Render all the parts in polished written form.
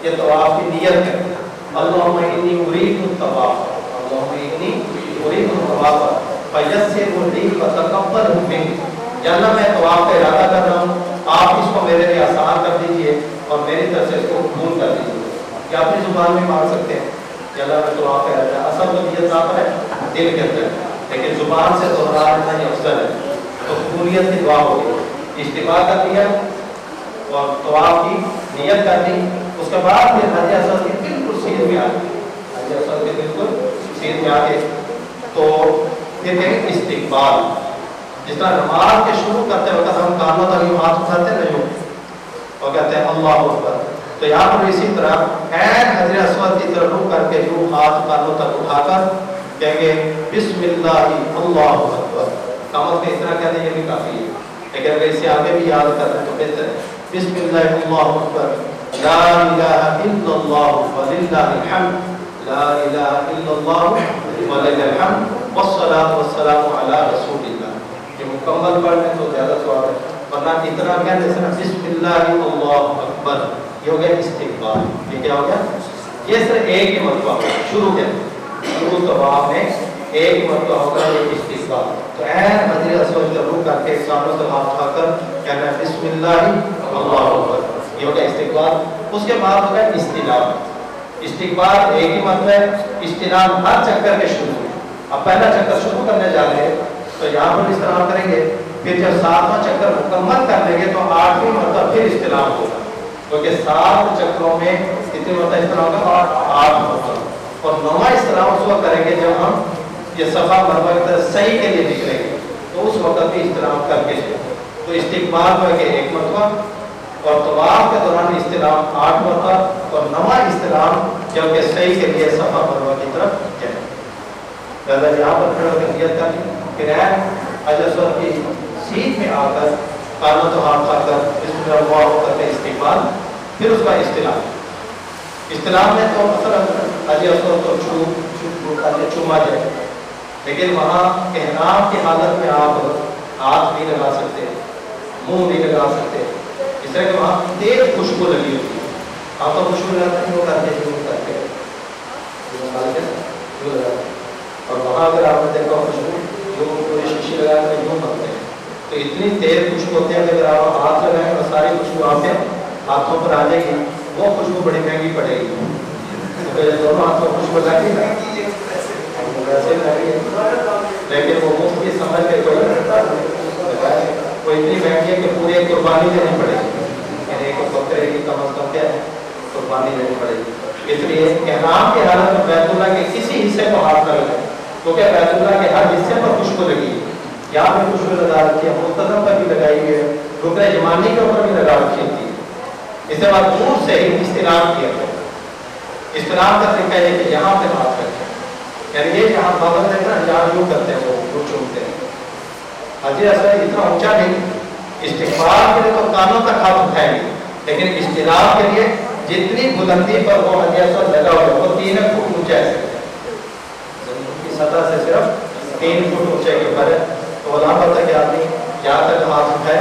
یہ طواف کی نیت ہے. اللہم انی ارید الطواف، اللہم انی ارید الطواف فیسر لی فتقبلہ منی. یا اللہ میں طواف کا ارادہ کر رہا ہوں، آپ اس کو میرے لیے آسان کر دیجئے اور میری طرف سے اس کو قبول کر دیجئے. یا اپنی زبان میں مانگ سکتے ہیں کہ اللہ میں طواف کا ارادہ. اصل تو نیت آپ ہے دل کے اندر، لیکن زبان سے دہرانا یہ افضل ہے. تو قبولیت کی دعا ہوگی، اجتماع کر دیا اور طواف کی نیت کر دی. اس کے بعد پھر حج اسود کے بالکل سیدھ میں آ گئے، حج اسود کے بالکل سیدھ میں آ گئے تو پھر کہیں استقبال. جس طرح نماز کے شروع کرتے وقت ہم کانوں تک یوں ہاتھ اٹھاتے ہیں یوں اور کہتے ہیں اللہ اکبر، تو یہاں پر اسی طرح عین حجر اسود کی طرف رخ کر کے یوں ہاتھ کانوں تک اٹھا کر کہیں گے بسم اللہ اللہ اکبر. کامت میں اتنا کہتے ہیں یہ بھی کافی ہے، لیکن اگر اسے آگے بھی یاد کر رہے ہیں تو بہتر ہے. بسم اللہ اللہ اکبر لا الہ الا اللہ وللہ الحمد، لا الہ الا اللہ وللہ الحمد والصلاۃ والسلام علی رسول اللہ. یہ مکمل پڑھ لیں تو زیادہ ثواب ہے، ورنہ اتنا کہتے ہیں بسم اللہ اللہ اکبر یہ ہو گیا استقبال. یہ کیا ہو گیا؟ یہ صرف ایک ہی مرتبہ شروع کے شروع طواف میں ایک مرتبہ ہوگا یہ استقبال. تو عین حجر اسود کا رخ کر کے کانوں سے ہاتھ اٹھا کر کہنا ہے بسم اللہ اللہ اکبر، یہ ہو گیا استقبال. اس کے بعد ہوگا استلام. استقبال ایک ہی مرتبہ ہے، استلام ہر چکر کے شروع. اب پہلا چکر شروع کرنے جا رہے ہیں تو یہاں پر استلام کریں گے، پھر جب 7واں چکر مکمل کر لیں گے تو 8ویں مرتبہ پھر استلام ہوگا، کیونکہ 7 چکروں میں کتنے مرتبہ استلام ہوگا؟ 8 مرتبہ. اور 9واں استلام اس وقت کریں گے جب ہم یہ صفا مروا کی طرف صحیح کے لیے نکلیں گے تو اس وقت بھی استلام کر کے جائیں. تو استقبال ہوئے کہ 1 مرتبہ اور طواف کے دوران استلام 8 مرتبہ اور 9واں استلام جبکہ صحیح کے لیے صفا مروا کی طرف جائیں. لہذا یہاں پر کھڑے ہو کے نیت کر لی، پھر حجر اسود کی سیدھ میں آ کر کانوں تو ہاتھ کھا کر بسم اللہ ہو کر کے استقبال. پھر اس کا استلام. استلام میں تو مثلا حجر اسود کو چوما جائے، لیکن وہاں احرام کی حالت میں آپ ہاتھ نہیں لگا سکتے، منہ نہیں لگا سکتے، اس طرح کہ وہاں تیز خوشبو لگی ہوتی ہے. آپ تو خوشبو لگاتے ہیں وہ کرتے ہیں اور وہاں اگر آپ نے دیکھا خوشبو جو پورے شیشے لگا کر یوں بنتے ہیں تو اتنی تیز خوشبو ہوتی ہے کہ اگر آپ ہاتھ لگائیں اور ساری خوشبو آپ کے ہاتھوں پر آ جائے گی وہ خوشبو بڑی مہنگی پڑے گی. دونوں ہاتھوں خوشبو لگی نا ویسے لگی ہے، لیکن وہ مفت کی سمجھ کے کوئی اتنی مہنگی ہے کہ پوری ایک قربانی دینی پڑے گی، یعنی ایک بکرے کی کم از کم کیا ہے قربانی دینی پڑے گی. اس لیے احرام کی حالت میں بیت اللہ کے کسی حصے کو ہاتھ نہ لگائیں، کیونکہ بیت اللہ کے ہر حصے پر خوشبو لگی ہے. یہاں پہ خوشبو لگا رکھی ہے، مستدم پر بھی لگائی ہوئی ہے، رکن یمانی کے اوپر بھی لگا رکھی ہوتی ہے. اس کے بعد دور سے ہی استلام کیا گیا. استلام کا طریقہ یہ کہ یہاں پہ ہاتھ رکھیں، یعنی یہ جہاں بغل ہے نا جہاں یوں کرتے ہیں وہ یوں چومتے ہیں. حجر اسود اتنا اونچا نہیں، استقبال کے لیے تو کانوں تک ہاتھ اٹھائیں گے، لیکن استلام کے لیے جتنی بلندی پر وہ حجر اسود لگا ہوا ہے وہ 3 فٹ اونچا ہے، زمین کی سطح سے صرف 3 فٹ اونچائی کے اوپر ہے. تو وہاں پر کہ آدمی جہاں تک ہاتھ اٹھائے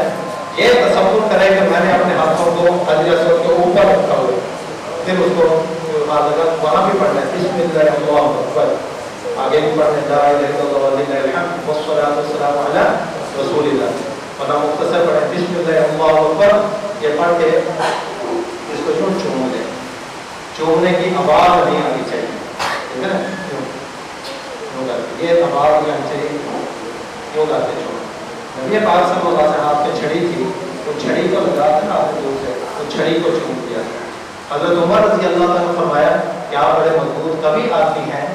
یہ تصور کرے کہ میں نے اپنے ہاتھوں کو حجر اسود کے اوپر رکھا ہوا ہے، پھر اس کو وہاں بھی پڑھنا ہے بسم اللہ اللہ اکبر، آگے بھی پڑھنا ہے لا الہ الا اللہ وللہ الحمد والصلاۃ والسلام علی رسول اللہ. ورنہ مختصر پڑھیں بسم اللہ اللہ اکبر، یہ پڑھ کے اس کو یوں چوم لیں. چومنے کی آواز نہیں آنی چاہیے، ٹھیک ہے نا، یہ آواز نہیں آنی چاہیے. کیوں کرتے چھوڑ نبی پاک صلی اللہ علیہ وسلم ہاتھ پہ چھڑی تھی تو چھڑی کو لگا تھا نا آپ دور سے تو چھڑی کو چوم دیا. حضرت عمر رضی اللہ عنہ نے فرمایا کہ آپ بڑے مضبوط کبھی آدمی ہیں،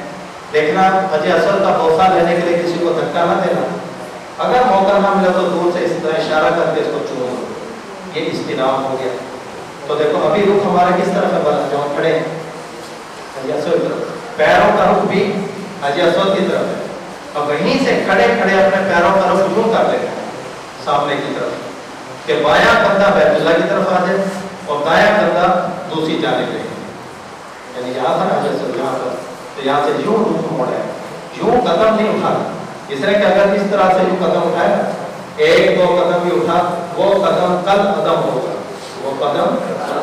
دیکھنا حجر اسود کا بوسہ لینے کے لیے کسی کو دھکا نہ دینا، اگر موقع نہ ملا تو دور سے اس طرح اشارہ کر کے اس کو چوم. یہ استلام ہو گیا. تو دیکھو ابھی رخ ہمارا کس طرف ہے، بس جو کھڑے ہیں حجر اسود کی طرف، پیروں کا رخ بھی حجر اسود کی طرف ہے. اب وہیں سے کھڑے کھڑے اپنے پیروں کا رخ یوں کر لیں سامنے کی طرف کہ بایاں کندھا بیت اللہ کی طرف آ جائے اور دایاں کندھا دوسری جانب رہے. یعنی یہاں تھا حجر اسود یہاں پر، تو یہاں سے یوں رخ موڑا ہے، یوں قدم نہیں اٹھانا. اس طرح کہ اگر اس طرح سے یوں قدم اٹھائے 1-2 قدم بھی اٹھا وہ قدم کل قدم ہوگا، وہ قدم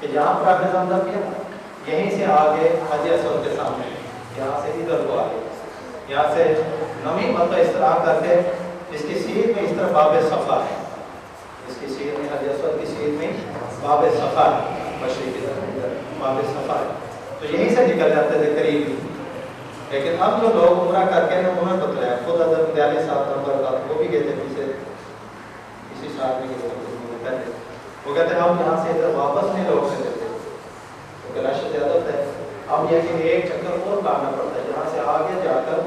کہ جہاں پر آپ نے زمزم کیا یہیں سے آگے حجر اسود کے سامنے یہاں سے ادھر کو آگے یہاں سے نمی مرتبہ اس طرح کر کے اس کی سیر میں اس طرح باب صفا ہے اس کی سیر میں حجر اسود کی سیر میں باب صفا ہے مشرق کی طرف باب صفا ہے تو یہیں سے نکل جاتے تھے قریب ہی لیکن اب جو لوگ عمرہ کر کے انہیں بتلایا خود حضرت مدیالی صاحب نمبر کا وہ بھی گئے تھے پیچھے اسی سال میں گئے تھے پہلے وہ کہتے ہیں ہم یہاں سے ادھر واپس نہیں لوٹنے دیتے کیونکہ رش زیادہ ہے اب یہ کہ ایک چکر اور لانا پڑتا ہے یہاں سے آگے جا کر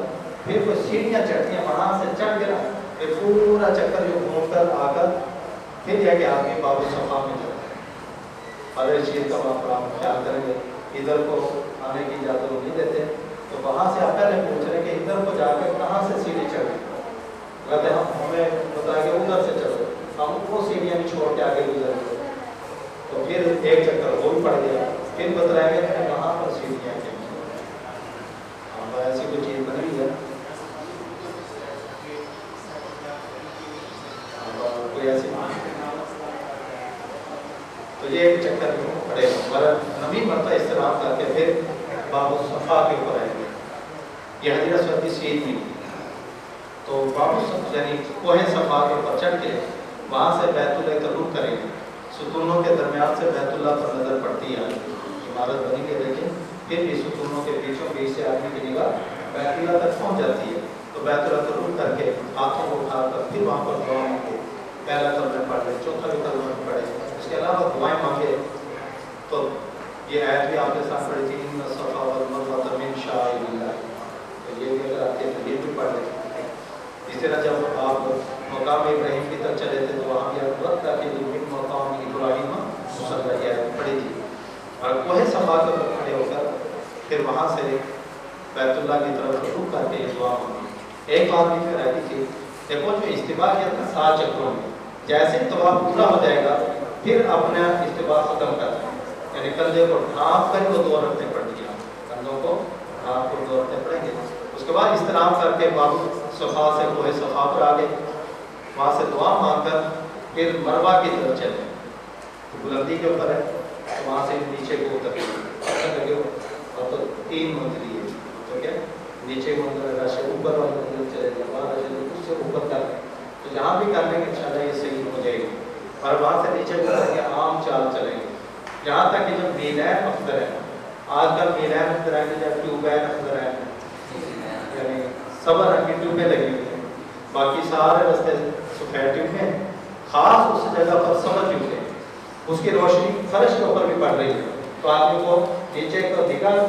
پھر کوئی سیڑھیاں چڑھتی ہیں وہاں سے چڑھ گیا پھر پورا چکر جو گھوم کر آ کر پھر یہ کہ آدمی باب صفا میں جاتا ہے ہر چیز کا وہاں پر آپ خیال کریں گے ادھر کو آنے کی اجازت نہیں دیتے تو وہاں سے آپ پہلے پوچھ رہے کہ ادھر کو جا کے کہاں سے سیڑھی چڑھے کہتے ہیں ہمیں بتا کے ادھر سے چڑھو ہم وہ سیڑھیاں بھی چھوڑ کے آگے گزر گئے تو پھر ایک چکر وہ بھی پڑ گیا پھر بتلائیں گے کہ وہاں پر سیڑھیاں کیا ایسی کوئی چیز بنی ہے کوئی ایسی تو یہ ایک چکر پڑے گا نبی مرتبہ استعمال کر کے پھر باب صفا کے اوپر آئیں گے یہ حجر اسود کی سیر میں تو باب صفا یعنی کوہ صفا کے اوپر چڑھ کے وہاں سے بیت اللہ کا رخ کریں گے ستونوں کے درمیان سے بیت اللہ پر نظر پڑتی ہے عمارت بنی ہے لیکن پھر بھی ستونوں کے بیچوں بیچ سے آدمی کی نگاہ بیت اللہ تک پہنچ جاتی ہے تو بیت اللہ کا رخ کر کے ہاتھوں کو اٹھا کر پھر وہاں پر دعا مانگے پہلا کلمہ پڑھ لے چوتھا بھی کلمہ پڑھے اس کے علاوہ دعائیں مانگے تو یہ آیت بھی آپ کے ساتھ پڑھی تھی ان الصفا والمروہ من شعائر اللہ تو یہ بھی اگر آپ کے یہ بھی پڑھ لیں اس طرح جب آپ مقام ابراہیم کی طرف چلے تھے تو وہاں بھی آپ وقت تاکہ من مقام ابراہیم مصلی یہ آیت پڑھی تھی اور کوہ صفا کے اوپر کھڑے ہو کر پھر وہاں سے بیت اللہ کی طرف رخ کر کے یہ دعا مانگی ایک بات بھی پھر آئی تھی دیکھو جو اجتماع کیا تھا 7 چکروں میں جیسے طواف پورا ہو جائے گا پھر اپنا اجتماع ختم کر دیں یعنی کندھے کو ڈھانپ کر وہ 2 رکعتیں پڑھ دیا کندھوں کو ڈھانپ کر 2 رکعتیں پڑھیں گے اس کے بعد استلام کر کے باب صفا سے کوہ صفا پر آ گئے وہاں سے دعا مانگ کر پھر مروہ کی طرف چلے بلندی کے اوپر ہے تو وہاں سے نیچے کو اتر اور تو 3 منزلی ہے تو کیا نیچے منزل رش اوپر والی منزل چلے گئے وہاں رش اس سے اوپر کر تو جہاں بھی کر لیں گے انشاءاللہ یہ صحیح ہو جائے گی اور وہاں سے نیچے کو کر کے عام چال چلیں گے جہاں تک کہ جو میلین افضل ہے آج کل میلین افضل ہے کہ جب ٹیوبین افضل ہے یعنی صبر رنگ کی ٹیوبیں لگی ہوئی ہیں باقی سارے رستے سفید ٹیوبیں ہیں خاص اس جگہ پر صبر ٹیوبیں اس کی روشنی فرش کے اوپر بھی پڑ رہی ہے تو آدمی کو نیچے کو نگاہ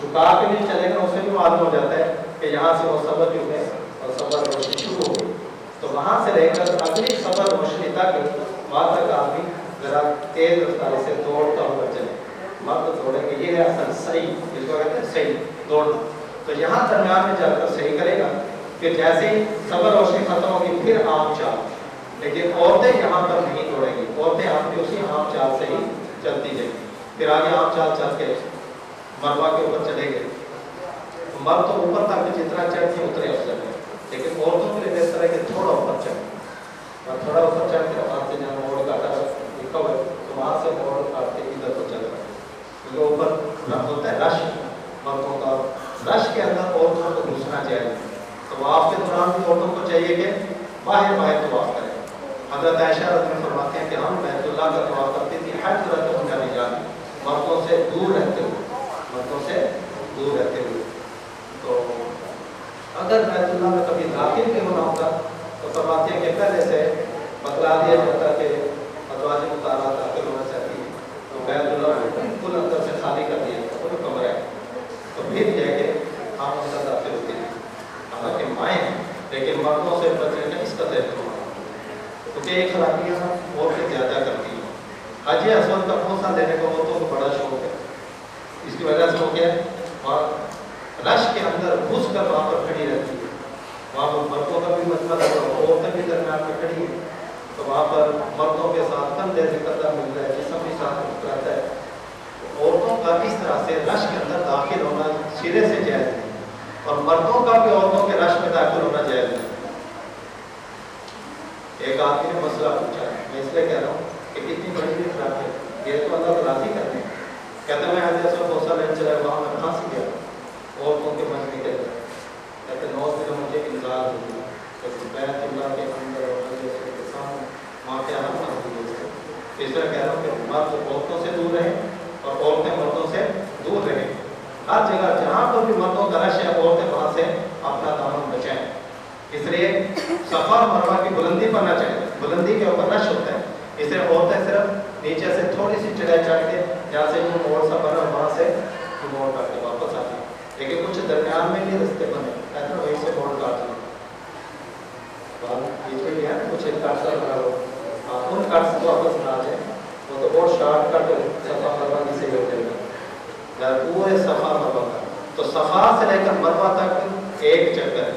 جھکا کے نہیں چلے گا اس سے بھی معلوم ہو جاتا ہے کہ یہاں سے وہ صبر ٹیوبیں اور صبر روشنی شروع ہو گئی تو وہاں سے لے کر اگلی صبر روشنی تک وہاں تک آدمی ذرا تیز رفتار سے دوڑتا ہوا چلے مرد دوڑیں گے یہ ہے اصل صحیح جس کو کہتے ہیں صحیح دوڑنا تو یہاں درمیان میں جا کر صحیح کرے گا پھر جیسے ہی صبر روشنی ختم ہوگی پھر عام چال لیکن عورتیں یہاں پر نہیں دوڑیں گی عورتیں آپ کی اسی عام چال سے ہی چلتی جائیں گی پھر آگے عام چال چل کے مروہ کے اوپر چلے گئے مرد تو اوپر تک جتنا چڑھتے اتنے افضل ہے لیکن عورتوں کے لیے بہتر ہے کہ تھوڑا اوپر چڑھیں اور تھوڑا اوپر چڑھ کے وہاں سے جہاں موڑ کاٹا لکھا ہوا ہے تو وہاں سے موڑ کاٹ کے ادھر کو چل رہا ہے کیونکہ اوپر ہوتا ہے رش مردوں کا رش کے اندر عورتوں کو گھسنا چاہیے تو طواف کے دوران بھی عورتوں کو چاہیے کہ باہر باہر طواف کریں حضرت عائشہ رضی اللہ فرماتے ہیں کہ ہم بیت اللہ کا طواف کرتے تھے حج رہتے ہوں جانے جانے مردوں سے دور رہتے ہوئے تو اگر بیت اللہ میں کبھی داخل بھی ہونا ہوگا تو فرماتے ہیں کہ پہلے سے بتلا دیا جاتا کہ ازواج مطالعہ داخل ہونا چاہتی ہے تو بیت اللہ بالکل اندر سے خالی کر دیا کوئی کمرہ ہے تو پھر یہ کہ ہم اندر داخل ہوتے ہیں حالانکہ مائیں ہیں لیکن مردوں سے بچنے کا اس کا طریقہ کیونکہ ایک خرابیاں اور سے زیادہ کرتی ہیں حج اسود کا پوسا دینے کو وہ تو بڑا شوق ہے اس کی وجہ سے ہو گیا اور رش کے اندر گھس کر وہاں پر کھڑی رہتی ہے وہاں پر مردوں کا بھی مسئلہ ہے عورتیں بھی درمیان میں کھڑی ہے تو وہاں پر مردوں کے ساتھ کندھے سے کندھا مل رہا ہے جسم بھی ساتھ رہتا ہے عورتوں کا اس طرح سے رش کے اندر داخل ہونا سرے سے جائز نہیں اور مردوں کا بھی عورتوں کے رش میں داخل ہونا جائز نہیں ایک آدمی نے مسئلہ پوچھا ہے میں اس لیے کہہ رہا ہوں کہ کتنی بڑی بھی خراب ہے یہ تو اللہ کو راضی کرنے ہیں. کہتے ہیں میں حضرت سے بہت سا لین چلا وہاں میں پھنس گیا عورتوں کے مجمع کے اندر. کہتے 9 دن مجھے انتظار ہو گیا کہ بیت اللہ کے اندر اور حضرت کے سامنے وہاں کے عالم حاصل ہو گئے. اس طرح کہہ رہا ہوں کہ مرد عورتوں سے دور رہیں اور عورتیں مردوں سے دور رہیں. ہر جگہ جہاں پر بھی مردوں کا رش ہے عورتیں وہاں سے اپنا دامن بچائیں. اس لیے صفا اور مروہ کی بلندی پر نہ چڑھیں, بلندی کے اوپر رش ہوتا ہے. اس لیے عورتیں صرف نیچے سے تھوڑی سی چڑھائی چڑھ کے جہاں سے جو موڑ سا بنا وہاں سے موڑ کاٹ کے واپس آتی ہیں. لیکن کچھ درمیان میں بھی رستے بنے کہتے ہیں وہیں سے موڑ کاٹ لیں. بیچ میں بھی ہے نا کچھ کٹ سا بنا ہو, ان کٹ سے واپس نہ آ جائیں. وہ تو بہت شارٹ کٹ صفا مروہ کی سے ہوتے ہیں پورے صفا مروہ کا. تو صفا سے لے کر مروہ تک ایک چکر ہے.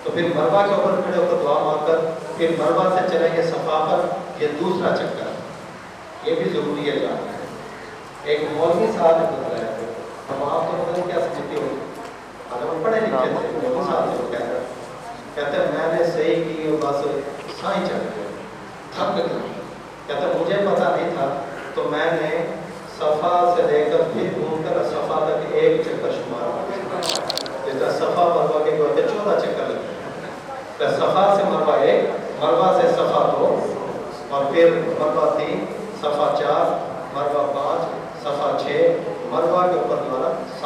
تو پھر مروہ کے اوپر کھڑے ہو کر دعا مانگ کر پھر مروہ سے چلیں گے صفا پر, یہ دوسرا چکر ہے. یہ بھی ضروری ہے جاننا. ایک مولوی صاحب نے بتایا تھا, اب آپ تو پتہ کیا سمجھتے ہو, اگر ہم پڑھے لکھے تھے مولوی صاحب سے وہ کہتے ہیں میں نے صحیح کی بس سائیں چڑھ گیا تھک گیا. کہتے ہیں مجھے پتہ نہیں تھا تو میں نے صفا سے لے کر پھر گھوم کر صفا تک ایک چکر شمار کیا. صفا مروہ کے گوتے 14 چکر لگتے ہیں. صفا سے مروہ 1, مروہ سے صفا 2, اور پھر مروہ 3, صفا 4, مروہ 5, صفا 6, مروہ کے اوپر دوبارہ